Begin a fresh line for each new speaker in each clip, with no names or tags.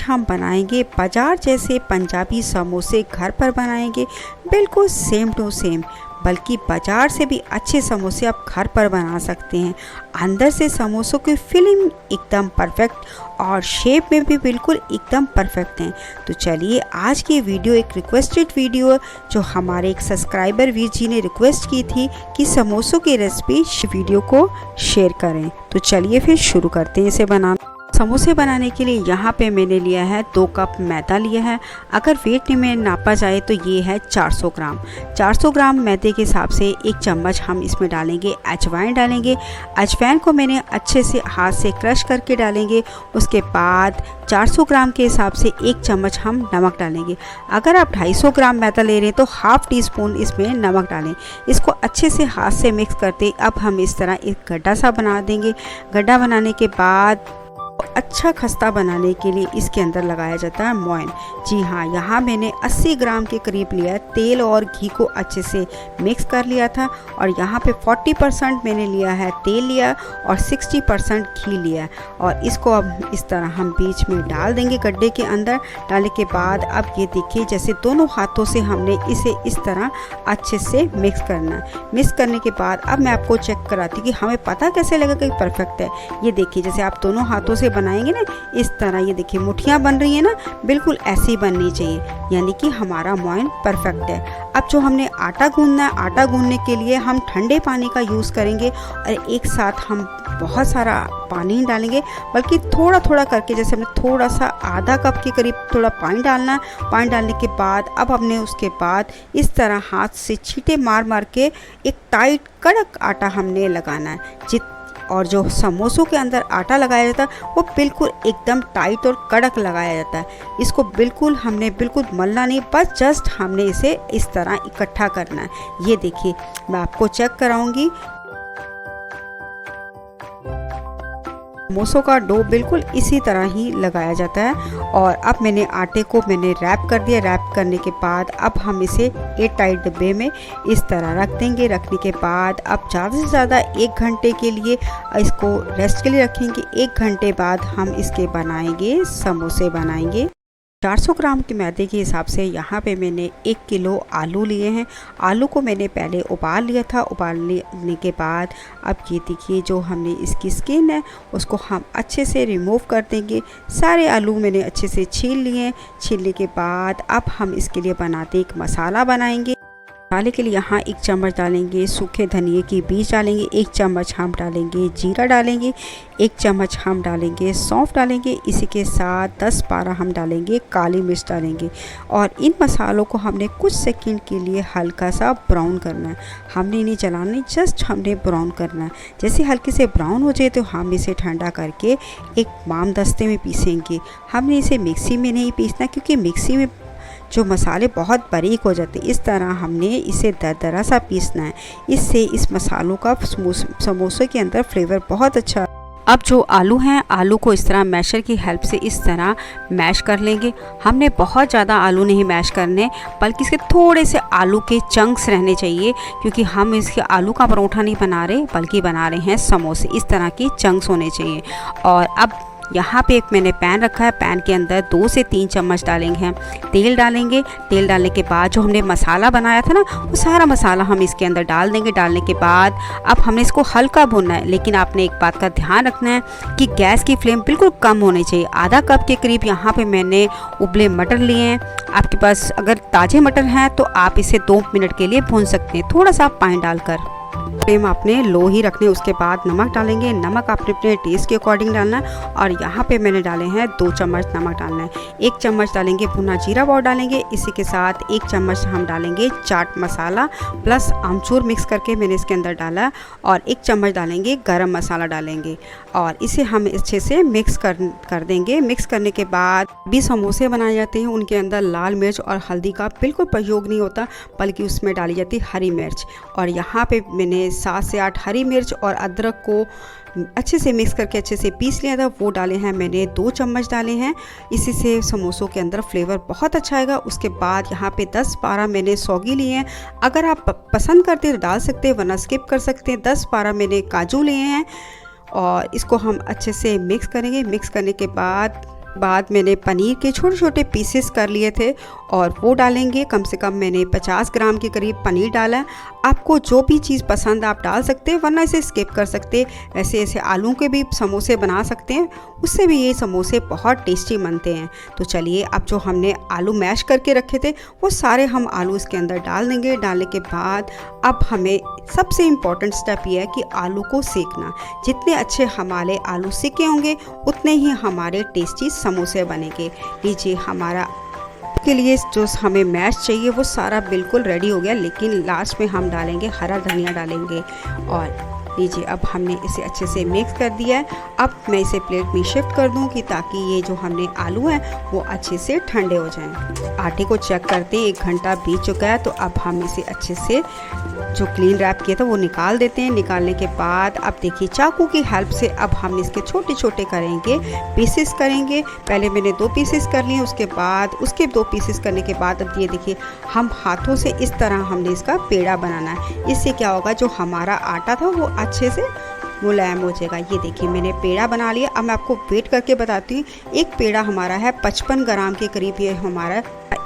हम बनाएंगे बाजार जैसे पंजाबी समोसे घर पर बनाएंगे, बिल्कुल सेम टू सेम, बल्कि बाजार से भी अच्छे समोसे आप घर पर बना सकते हैं। अंदर से समोसों की फिलिंग एकदम परफेक्ट और शेप में भी बिल्कुल एकदम परफेक्ट हैं। तो चलिए आज की वीडियो एक रिक्वेस्टेड वीडियो जो हमारे एक सब्सक्राइबर वीर जी ने रिक्वेस्ट की थी कि समोसों की रेसिपी वीडियो को शेयर करें। तो चलिए फिर शुरू करते हैं इसे बनाना। समोसे बनाने के लिए यहाँ पे मैंने लिया है 2 कप मैदा लिया है। अगर वेट में नापा जाए तो ये है 400 ग्राम। 400 ग्राम मैदे के हिसाब से 1 चम्मच हम इसमें डालेंगे अजवाइन डालेंगे। अजवाइन को मैंने अच्छे से हाथ से क्रश करके डालेंगे। उसके बाद 400 ग्राम के हिसाब से 1 चम्मच हम नमक डालेंगे। अगर आप 250 ग्राम मैदा ले रहे हैं तो हाफ़ टी स्पून इसमें नमक डालें। इसको अच्छे से हाथ से मिक्स करते अब हम इस तरह एक गड्ढा सा बना देंगे। गड्ढा बनाने के बाद अच्छा खस्ता बनाने के लिए इसके अंदर लगाया जाता है मोइन। जी हाँ, यहाँ मैंने 80 ग्राम के करीब लिया है। तेल और घी को अच्छे से मिक्स कर लिया था और यहाँ पे 40% मैंने लिया है तेल लिया और 60% घी लिया और इसको अब इस तरह हम बीच में डाल देंगे गड्ढे के अंदर। डालने के बाद अब ये देखिए जैसे दोनों हाथों से हमने इसे इस तरह अच्छे से मिक्स करना है। मिक्स करने के बाद अब मैं आपको चेक कराती हूँ कि हमें पता कैसे लगा कि परफेक्ट है। ये देखिए जैसे आप दोनों हाथों से बनाएंगे ना इस तरह, ये देखिए मुठियाँ बन रही है ना, बिल्कुल ऐसी बननी चाहिए, यानी कि हमारा मोइन परफेक्ट है। अब जो हमने आटा गूंदना है, आटा गूंदने के लिए हम ठंडे पानी का यूज़ करेंगे और एक साथ हम बहुत सारा पानी नहीं डालेंगे, बल्कि थोड़ा थोड़ा करके, जैसे हमने थोड़ा सा आधा कप के करीब थोड़ा पानी डालना है। पानी डालने के बाद अब हमने उसके बाद इस तरह हाथ से छींटे मार मार के एक टाइट कड़क आटा हमने लगाना है। और जो समोसों के अंदर आटा लगाया जाता है वो बिल्कुल एकदम टाइट और कड़क लगाया जाता है। इसको बिल्कुल हमने बिल्कुल मलना नहीं, बस जस्ट हमने इसे इस तरह इकट्ठा करना है। ये देखिए मैं आपको चेक कराऊंगी। समोसों का डो बिल्कुल इसी तरह ही लगाया जाता है और अब मैंने आटे को रैप कर दिया। रैप करने के बाद अब हम इसे एयर टाइट डब्बे में इस तरह रख देंगे। रखने के बाद अब ज़्यादा से ज़्यादा 1 घंटे के लिए इसको रेस्ट के लिए रखेंगे। 1 घंटे बाद हम इसके बनाएंगे समोसे बनाएंगे। 400 ग्राम के मैदे के हिसाब से यहाँ पे मैंने 1 किलो आलू लिए हैं। आलू को मैंने पहले उबाल लिया था। उबालने के बाद अब ये देखिए जो हमने इसकी स्किन है उसको हम अच्छे से रिमूव कर देंगे। सारे आलू मैंने अच्छे से छील लिए हैं। छीलने के बाद अब हम इसके लिए बनाते एक मसाला बनाएंगे। मसाले के लिए यहाँ 1 चम्मच डालेंगे सूखे धनिए की बीज डालेंगे। 1 चम्मच हम डालेंगे जीरा डालेंगे। 1 चम्मच हम डालेंगे सौंफ डालेंगे। इसी के साथ 10-12 हम डालेंगे काली मिर्च डालेंगे और इन मसालों को हमने कुछ सेकंड के लिए हल्का सा ब्राउन करना है। हमने नहीं जलाना, जस्ट हमने ब्राउन करना है। जैसे हल्के से ब्राउन हो जाए तो हम इसे ठंडा करके एक माम दस्ते में पीसेंगे। हमने इसे मिक्सी में नहीं पीसना क्योंकि मिक्सी में जो मसाले बहुत बारीक हो जाते हैं। इस तरह हमने इसे दरदरा सा पीसना है। इससे इस मसालों का समोसे के अंदर फ्लेवर बहुत अच्छा। अब जो आलू हैं, आलू को इस तरह मैशर की हेल्प से इस तरह मैश कर लेंगे। हमने बहुत ज़्यादा आलू नहीं मैश करने, बल्कि इसके थोड़े से आलू के चंक्स रहने चाहिए, क्योंकि हम इसके आलू का परोठा नहीं बना रहे बल्कि बना रहे हैं समोसे। इस तरह की चंक्स होने चाहिए। और अब यहाँ पे एक मैंने पैन रखा है। पैन के अंदर 2 से 3 चम्मच डालेंगे हम तेल डालेंगे। तेल डालने के बाद जो हमने मसाला बनाया था ना वो सारा मसाला हम इसके अंदर डाल देंगे। डालने के बाद अब हमने इसको हल्का भूनना है, लेकिन आपने एक बात का ध्यान रखना है कि गैस की फ्लेम बिल्कुल कम होनी चाहिए। आधा कप के करीब यहाँ पे मैंने उबले मटर लिए हैं। आपके पास अगर ताज़े मटर हैं तो आप इसे 2 मिनट के लिए भून सकते हैं, थोड़ा सा पानी डालकर। फ्लेम आपने लो ही रखने। उसके बाद नमक डालेंगे। नमक आपने अपने टेस्ट के अकॉर्डिंग डालना है और यहाँ पे मैंने डाले हैं 2 चम्मच नमक डालना है। 1 चम्मच डालेंगे भुना जीरा पाउडर डालेंगे। इसी के साथ 1 चम्मच हम डालेंगे चाट मसाला प्लस आमचूर मिक्स करके मैंने इसके अंदर डाला और 1 चम्मच डालेंगे गरम मसाला डालेंगे और इसे हम अच्छे से मिक्स कर देंगे। मिक्स करने के बाद भी समोसे बनाए जाते हैं, उनके अंदर लाल मिर्च और हल्दी का बिल्कुल प्रयोग नहीं होता, बल्कि उसमें डाली जाती है हरी मिर्च। और यहाँ पे मैंने 7 से 8 हरी मिर्च और अदरक को अच्छे से मिक्स करके अच्छे से पीस लिया था, वो डाले हैं मैंने 2 चम्मच डाले हैं। इसी से समोसों के अंदर फ्लेवर बहुत अच्छा आएगा। उसके बाद यहाँ पे 10-12 मैंने सौगी लिए हैं। अगर आप पसंद करते तो डाल सकते हैं, वरना स्किप कर सकते हैं। 10-12 मैंने काजू लिए हैं और इसको हम अच्छे से मिक्स करेंगे। मिक्स करने के बाद बाद मैंने पनीर के छोटे छोटे पीसेस कर लिए थे और वो डालेंगे। कम से कम मैंने 50 ग्राम के करीब पनीर डाला है। आपको जो भी चीज़ पसंद आप डाल सकते हैं, वरना इसे स्किप कर सकते हैं। ऐसे ऐसे आलू के भी समोसे बना सकते हैं, उससे भी ये समोसे बहुत टेस्टी बनते हैं। तो चलिए, अब जो हमने आलू मैश करके रखे थे वो सारे हम आलू इसके अंदर डाल देंगे। डालने के बाद अब हमें सबसे इम्पॉर्टेंट स्टेप ये है कि आलू को सेकना। जितने अच्छे हमारे आलू सेके होंगे उतने ही हमारे टेस्टी समोसे बनेंगे। लीजिए, हमारा के लिए जो हमें मैश चाहिए वो सारा बिल्कुल रेडी हो गया, लेकिन लास्ट में हम डालेंगे हरा धनिया डालेंगे। और लीजिए, अब हमने इसे अच्छे से मिक्स कर दिया है। अब मैं इसे प्लेट में शिफ्ट कर दूं कि ताकि ये जो हमने आलू हैं वो अच्छे से ठंडे हो जाएं। आटे को चेक करते हैं, 1 घंटा बीत चुका है। तो अब हम इसे अच्छे से जो क्लीन रैप किया था वो निकाल देते हैं। निकालने के बाद अब देखिए, चाकू की हेल्प से अब हम इसके छोटे छोटे करेंगे, पीसेस करेंगे। पहले मैंने 2 पीसेस कर लिए, उसके बाद उसके 2 पीसेस करने के बाद अब ये देखिए, हम हाथों से इस तरह हमने इसका पेड़ा बनाना है। इससे क्या होगा, जो हमारा आटा था वो अच्छे से मुलायम हो जाएगा। ये देखिए, मैंने पेड़ा बना लिया। अब मैं आपको वेट करके बताती हूँ। एक पेड़ा हमारा है 55 ग्राम के करीब, ये हमारा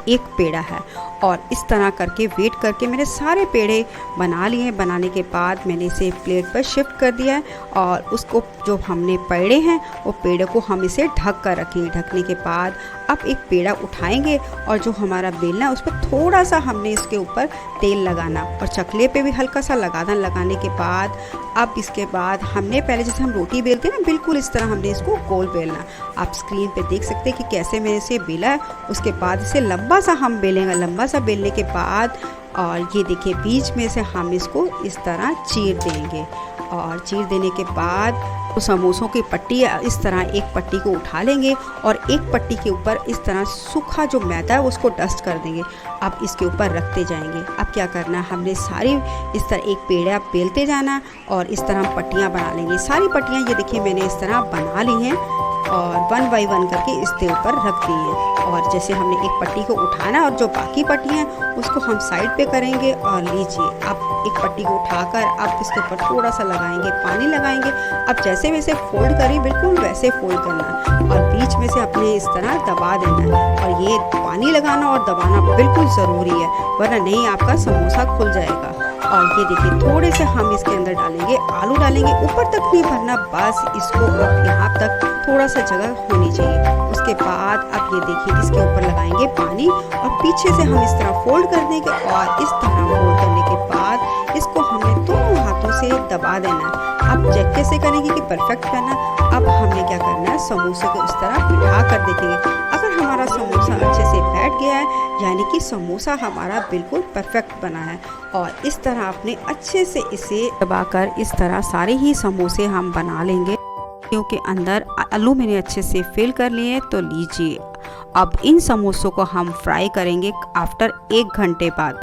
एक पेड़ा है। और इस तरह करके वेट करके मैंने सारे पेड़े बना लिए। बनाने के बाद मैंने इसे प्लेट पर शिफ्ट कर दिया है और उसको जो हमने पेड़े हैं वो पेड़े को हम इसे ढक कर रखेंगे। ढकने के बाद अब एक पेड़ा उठाएंगे और जो हमारा बेलना है उस पर थोड़ा सा हमने इसके ऊपर तेल लगाना और चकले पे भी हल्का सा लगाना। लगाने के बाद अब इसके बाद हमने पहले जैसे हम रोटी बेलते हैं ना, बिल्कुल इस तरह हमने इसको गोल बेलना। आप स्क्रीन पे देख सकते हैं कि कैसे मैंने इसे बेला है। उसके बाद इसे लंबा सा हम बेलेंगे। लंबा सा बेलने के बाद और ये देखिए, बीच में से हम इसको इस तरह चीर देंगे। और चीर देने के बाद तो समोसों की पट्टी इस तरह एक पट्टी को उठा लेंगे और एक पट्टी के ऊपर इस तरह सूखा जो मैदा है उसको डस्ट कर देंगे। अब इसके ऊपर रखते जाएंगे। अब क्या करना है, हमने सारी इस तरह एक पेड़ा बेलते जाना और इस तरह हम पट्टियाँ बना लेंगे। सारी पट्टियाँ ये देखिए मैंने इस तरह बना ली हैं और 1 बाय 1 करके इसके ऊपर रख दी है। और जैसे हमने एक पट्टी को उठाना और जो बाकी पट्टियाँ हैं उसको हम साइड पे करेंगे। और लीजिए, अब एक पट्टी को उठाकर अब इसके ऊपर थोड़ा सा लगाएंगे, पानी लगाएंगे। अब जैसे वैसे फोल्ड करें, बिल्कुल वैसे फोल्ड करना है और बीच में से अपने इस तरह दबा देना है। और ये पानी लगाना और दबाना बिल्कुल ज़रूरी है, वरना नहीं आपका समोसा खुल जाएगा। और ये देखिए, थोड़े से हम इसके अंदर डालेंगे, आलू डालेंगे। ऊपर तक नहीं भरना, बस इसको अब यहाँ तक थोड़ा सा जगह होनी चाहिए। उसके बाद अब ये देखिए, इसके ऊपर लगाएंगे पानी और पीछे से हम इस तरह फोल्ड कर देंगे। और इस तरह फोल्ड करने के बाद इसको हमें दोनों हाथों से दबा देना है। अब चेक कैसे करेंगे कि परफेक्ट करना। अब हमें क्या करना है, समोसे को इस तरह बिठा कर देखेंगे। अगर हमारा समोसा अच्छे से बैठ गया है, यानी कि समोसा हमारा बिल्कुल परफेक्ट बना है। और इस तरह आपने अच्छे से इसे दबाकर इस तरह सारे ही समोसे हम बना लेंगे। क्योंकि अंदर आलू मैंने अच्छे से फिल कर लिए। तो लीजिए, अब इन समोसों को हम फ्राई करेंगे आफ्टर 1 घंटे बाद।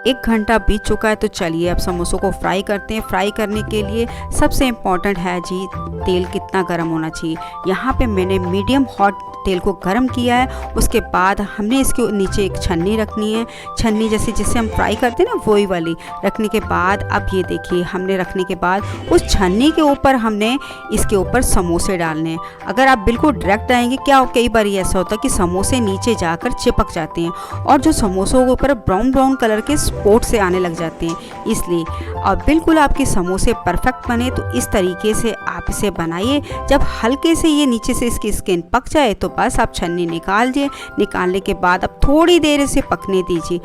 1 घंटा बीत चुका है। तो चलिए अब समोसों को फ्राई करते हैं। फ्राई करने के लिए सबसे इम्पॉर्टेंट है जी, तेल कितना गर्म होना चाहिए। यहाँ पे मैंने मीडियम हॉट तेल को गर्म किया है। उसके बाद हमने इसके नीचे एक छन्नी रखनी है। छन्नी जैसे जिससे हम फ्राई करते हैं ना, वही वाली रखने के बाद अब ये देखिए, हमने रखने के बाद उस छन्नी के ऊपर हमने इसके ऊपर समोसे डालने हैं। अगर आप बिल्कुल डायरेक्ट आएंगे, क्या कई बार ऐसा होता है कि समोसे नीचे जाकर चिपक जाते हैं और जो समोसों के ऊपर ब्राउन ब्राउन कलर के स्पॉट से आने लग जाते हैं। इसलिए और बिल्कुल आपके समोसे परफेक्ट बने तो इस तरीके से आप इसे बनाइए। जब हल्के से ये नीचे से इसकी स्किन पक जाए तो बस आप छन्नी निकाल दिए। निकालने के बाद अब थोड़ी देर इसे पकने दीजिए।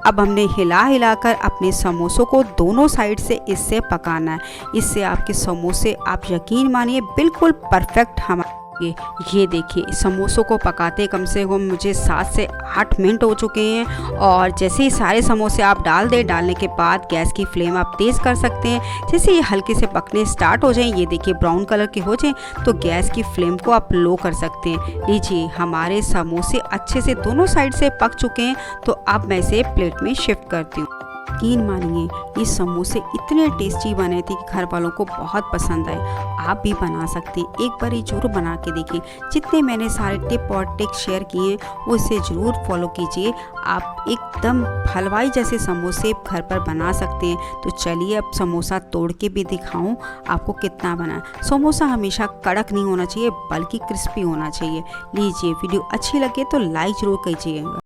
अब हमने हिला हिलाकर अपने समोसों को दोनों साइड से इससे पकाना है। इससे आपके समोसे, आप यकीन मानिए, बिल्कुल परफेक्ट हमारे। ये देखिए, समोसों को पकाते कम से कम मुझे 7 से 8 मिनट हो चुके हैं। और जैसे ही सारे समोसे आप डाल दें, डालने के बाद गैस की फ्लेम आप तेज़ कर सकते हैं। जैसे ये हल्के से पकने स्टार्ट हो जाएं, ये देखिए ब्राउन कलर के हो जाएं, तो गैस की फ्लेम को आप लो कर सकते हैं। लीजिए, हमारे समोसे अच्छे से दोनों साइड से पक चुके हैं। तो अब मैं इसे प्लेट में शिफ्ट करती हूँ। यकीन मानिए ये समोसे इतने टेस्टी बने थे कि घर वालों को बहुत पसंद आए। आप भी बना सकते हैं, एक बार ये ज़रूर बना के देखिए। जितने मैंने सारे टिप और ट्रिक शेयर किए हैं वो इसे ज़रूर फॉलो कीजिए। आप एकदम हलवाई जैसे समोसे घर पर बना सकते हैं। तो चलिए अब समोसा तोड़ के भी दिखाऊं आपको कितना बना। समोसा हमेशा कड़क नहीं होना चाहिए बल्कि क्रिस्पी होना चाहिए। लीजिए, वीडियो अच्छी लगे तो लाइक ज़रूर कीजिएगा।